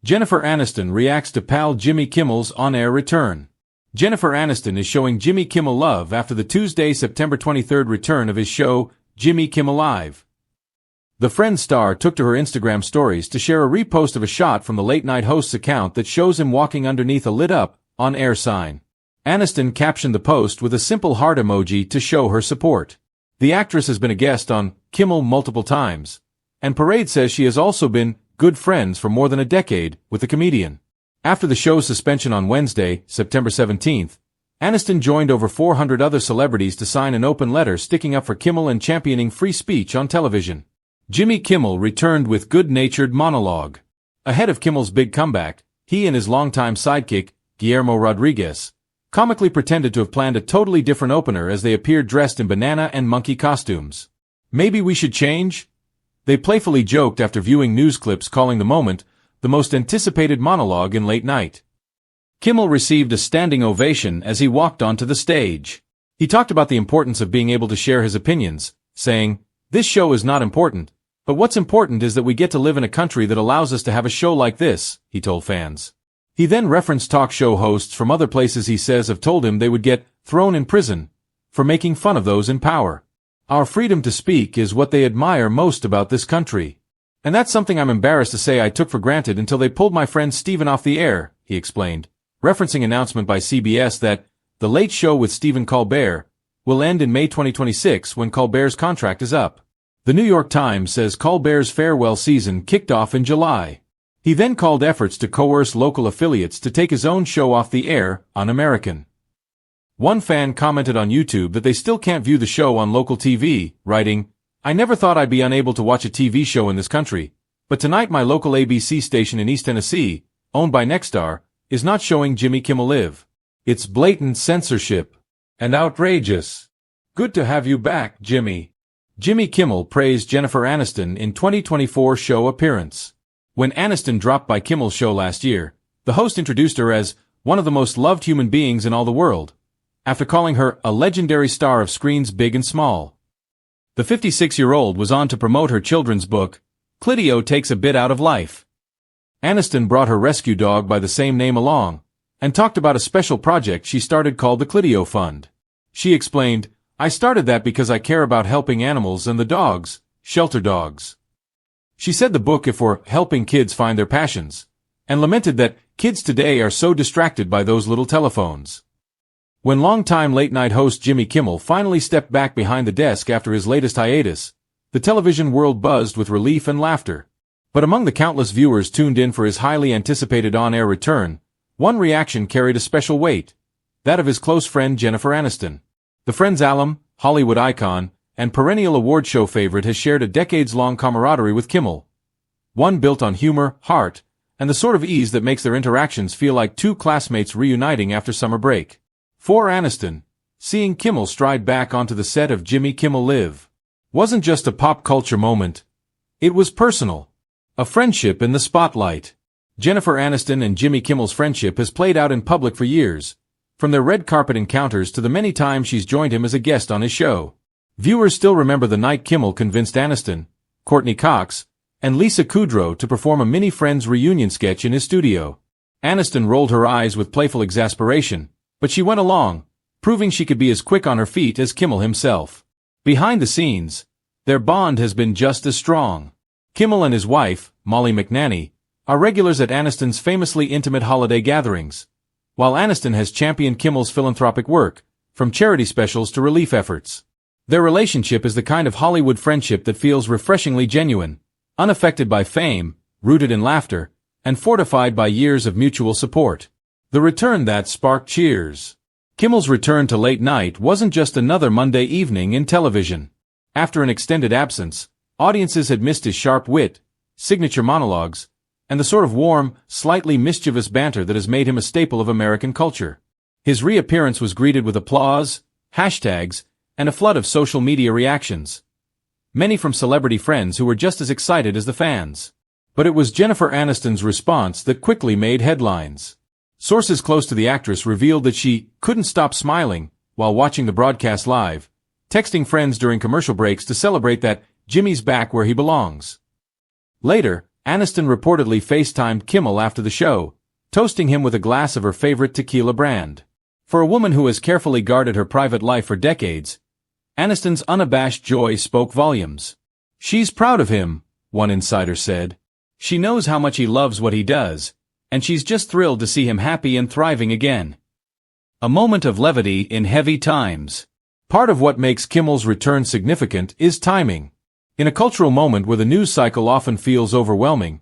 Jennifer Aniston reacts to pal Jimmy Kimmel's on-air return. Jennifer Aniston is showing Jimmy Kimmel love after the Tuesday, September 23rd return of his show, Jimmy Kimmel Live. The Friends star took to her Instagram stories to share a repost of a shot from the late-night host's account that shows him walking underneath a lit-up, on-air sign. Aniston captioned the post with a simple heart emoji to show her support. The actress has been a guest on Kimmel multiple times, and Parade says she has also been good friends for more than a decade with the comedian. After the show's suspension on Wednesday, September 17th, Aniston joined over 400 other celebrities to sign an open letter sticking up for Kimmel and championing free speech on television. Jimmy Kimmel returned with good-natured monologue. Ahead of Kimmel's big comeback, he and his longtime sidekick, Guillermo Rodriguez, comically pretended to have planned a totally different opener as they appeared dressed in banana and monkey costumes. Maybe we should change? They playfully joked after viewing news clips calling the moment the most anticipated monologue in late night. Kimmel received a standing ovation as he walked onto the stage. He talked about the importance of being able to share his opinions, saying, "This show is not important, but what's important is that we get to live in a country that allows us to have a show like this," he told fans. He then referenced talk show hosts from other places he says have told him they would get thrown in prison for making fun of those in power. "Our freedom to speak is what they admire most about this country. And that's something I'm embarrassed to say I took for granted until they pulled my friend Stephen off the air," he explained, referencing an announcement by CBS that The Late Show with Stephen Colbert will end in May 2026 when Colbert's contract is up. The New York Times says Colbert's farewell season kicked off in July. He then called efforts to coerce local affiliates to take his own show off the air, Un-American. One fan commented on YouTube that they still can't view the show on local TV, writing, "I never thought I'd be unable to watch a TV show in this country, but tonight my local ABC station in East Tennessee, owned by Nexstar, is not showing Jimmy Kimmel Live. It's blatant censorship. And outrageous. Good to have you back, Jimmy." Jimmy Kimmel praised Jennifer Aniston in 2024 show appearance. When Aniston dropped by Kimmel's show last year, the host introduced her as one of the most loved human beings in all the world, after calling her a legendary star of screens big and small. The 56-year-old was on to promote her children's book, Clidio Takes a Bit Out of Life. Aniston brought her rescue dog by the same name along, and talked about a special project she started called the Clidio Fund. She explained, "I started that because I care about helping animals and the dogs, shelter dogs." She said the book is for helping kids find their passions, and lamented that kids today are so distracted by those little telephones. When longtime late-night host Jimmy Kimmel finally stepped back behind the desk after his latest hiatus, the television world buzzed with relief and laughter. But among the countless viewers tuned in for his highly anticipated on-air return, one reaction carried a special weight, that of his close friend Jennifer Aniston. The Friends alum, Hollywood icon, and perennial award show favorite has shared a decades-long camaraderie with Kimmel, one built on humor, heart, and the sort of ease that makes their interactions feel like two classmates reuniting after summer break. For Aniston, seeing Kimmel stride back onto the set of Jimmy Kimmel Live wasn't just a pop culture moment. It was personal. A friendship in the spotlight. Jennifer Aniston and Jimmy Kimmel's friendship has played out in public for years, from their red carpet encounters to the many times she's joined him as a guest on his show. Viewers still remember the night Kimmel convinced Aniston, Courtney Cox, and Lisa Kudrow to perform a mini Friends reunion sketch in his studio. Aniston rolled her eyes with playful exasperation, but she went along, proving she could be as quick on her feet as Kimmel himself. Behind the scenes, their bond has been just as strong. Kimmel and his wife, Molly McNanny, are regulars at Aniston's famously intimate holiday gatherings, while Aniston has championed Kimmel's philanthropic work, from charity specials to relief efforts. Their relationship is the kind of Hollywood friendship that feels refreshingly genuine, unaffected by fame, rooted in laughter, and fortified by years of mutual support. The return that sparked cheers. Kimmel's return to late night wasn't just another Monday evening in television. After an extended absence, audiences had missed his sharp wit, signature monologues, and the sort of warm, slightly mischievous banter that has made him a staple of American culture. His reappearance was greeted with applause, hashtags, and a flood of social media reactions. Many from celebrity friends who were just as excited as the fans. But it was Jennifer Aniston's response that quickly made headlines. Sources close to the actress revealed that she couldn't stop smiling while watching the broadcast live, texting friends during commercial breaks to celebrate that Jimmy's back where he belongs. Later, Aniston reportedly FaceTimed Kimmel after the show, toasting him with a glass of her favorite tequila brand. For a woman who has carefully guarded her private life for decades, Aniston's unabashed joy spoke volumes. "She's proud of him," one insider said. "She knows how much he loves what he does, and she's just thrilled to see him happy and thriving again." A moment of levity in heavy times. Part of what makes Kimmel's return significant is timing. In a cultural moment where the news cycle often feels overwhelming,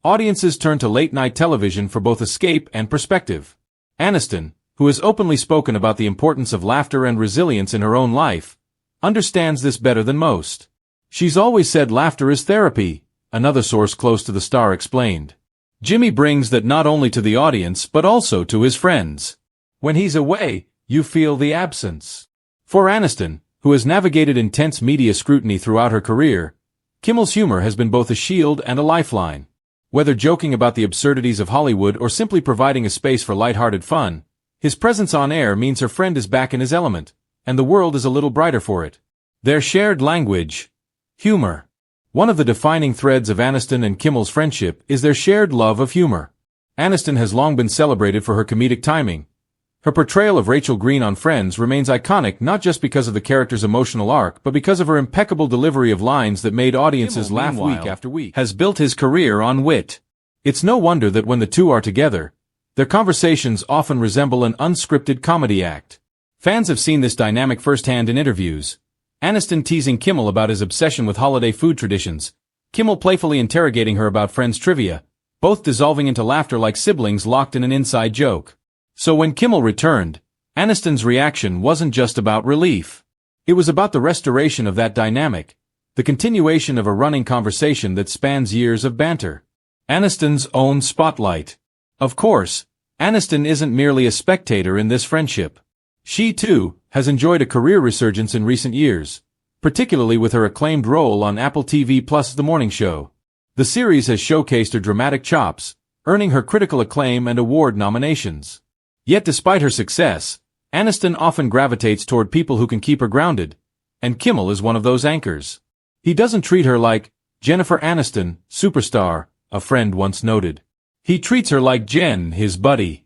audiences turn to late-night television for both escape and perspective. Aniston, who has openly spoken about the importance of laughter and resilience in her own life, understands this better than most. "She's always said laughter is therapy," another source close to the star explained. "Jimmy brings that not only to the audience but also to his friends. When he's away, you feel the absence." For Aniston, who has navigated intense media scrutiny throughout her career, Kimmel's humor has been both a shield and a lifeline. Whether joking about the absurdities of Hollywood or simply providing a space for lighthearted fun, his presence on air means her friend is back in his element, and the world is a little brighter for it. Their shared language. Humor. One of the defining threads of Aniston and Kimmel's friendship is their shared love of humor. Aniston has long been celebrated for her comedic timing. Her portrayal of Rachel Green on Friends remains iconic not just because of the character's emotional arc but because of her impeccable delivery of lines that made audiences laugh week after week. Has built his career on wit. It's no wonder that when the two are together, their conversations often resemble an unscripted comedy act. Fans have seen this dynamic firsthand in interviews. Aniston teasing Kimmel about his obsession with holiday food traditions, Kimmel playfully interrogating her about Friends trivia, both dissolving into laughter like siblings locked in an inside joke. So when Kimmel returned, Aniston's reaction wasn't just about relief. It was about the restoration of that dynamic, the continuation of a running conversation that spans years of banter. Aniston's own spotlight. Of course, Aniston isn't merely a spectator in this friendship. She, too, has enjoyed a career resurgence in recent years, particularly with her acclaimed role on Apple TV+'s The Morning Show. The series has showcased her dramatic chops, earning her critical acclaim and award nominations. Yet despite her success, Aniston often gravitates toward people who can keep her grounded, and Kimmel is one of those anchors. He doesn't treat her like Jennifer Aniston, superstar, a friend once noted. He treats her like Jen, his buddy.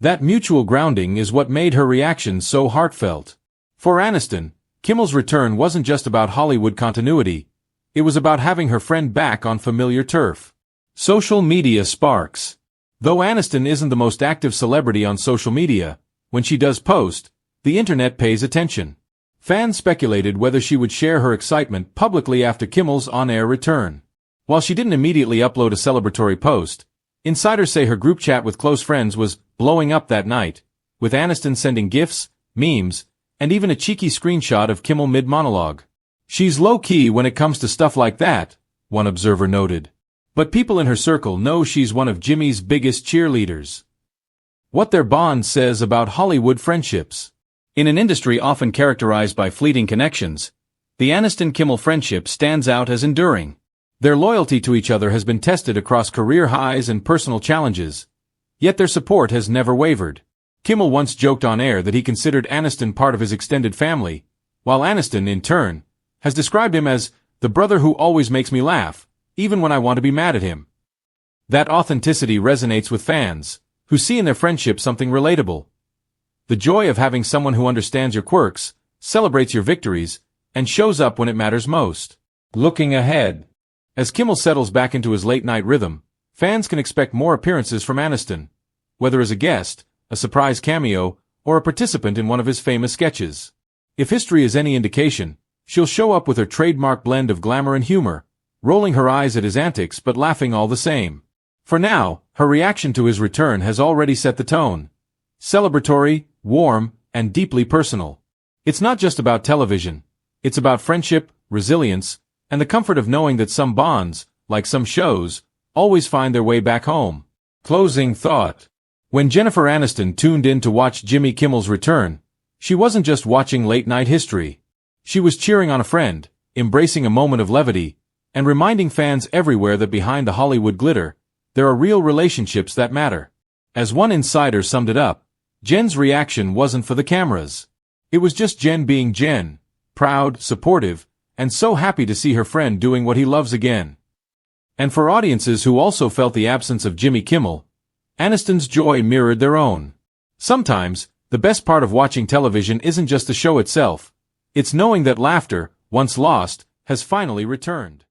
That mutual grounding is what made her reaction so heartfelt. For Aniston, Kimmel's return wasn't just about Hollywood continuity, it was about having her friend back on familiar turf. Social media sparks. Though Aniston isn't the most active celebrity on social media, when she does post, the internet pays attention. Fans speculated whether she would share her excitement publicly after Kimmel's on-air return. While she didn't immediately upload a celebratory post, insiders say her group chat with close friends was blowing up that night, with Aniston sending gifs, memes, and even a cheeky screenshot of Kimmel mid-monologue. "She's low-key when it comes to stuff like that," one observer noted. But people in her circle know she's one of Jimmy's biggest cheerleaders. What their bond says about Hollywood friendships. In an industry often characterized by fleeting connections, the Aniston-Kimmel friendship stands out as enduring. Their loyalty to each other has been tested across career highs and personal challenges, yet their support has never wavered. Kimmel once joked on air that he considered Aniston part of his extended family, while Aniston, in turn, has described him as the brother who always makes me laugh, even when I want to be mad at him. That authenticity resonates with fans, who see in their friendship something relatable. The joy of having someone who understands your quirks, celebrates your victories, and shows up when it matters most. Looking ahead. As Kimmel settles back into his late-night rhythm, fans can expect more appearances from Aniston, whether as a guest, a surprise cameo, or a participant in one of his famous sketches. If history is any indication, she'll show up with her trademark blend of glamour and humor, rolling her eyes at his antics but laughing all the same. For now, her reaction to his return has already set the tone. Celebratory, warm, and deeply personal. It's not just about television. It's about friendship, resilience, and the comfort of knowing that some bonds, like some shows, always find their way back home. Closing thought. When Jennifer Aniston tuned in to watch Jimmy Kimmel's return, she wasn't just watching late-night history. She was cheering on a friend, embracing a moment of levity, and reminding fans everywhere that behind the Hollywood glitter, there are real relationships that matter. As one insider summed it up, Jen's reaction wasn't for the cameras. It was just Jen being Jen, proud, supportive, and so happy to see her friend doing what he loves again. And for audiences who also felt the absence of Jimmy Kimmel, Aniston's joy mirrored their own. Sometimes, the best part of watching television isn't just the show itself. It's knowing that laughter, once lost, has finally returned.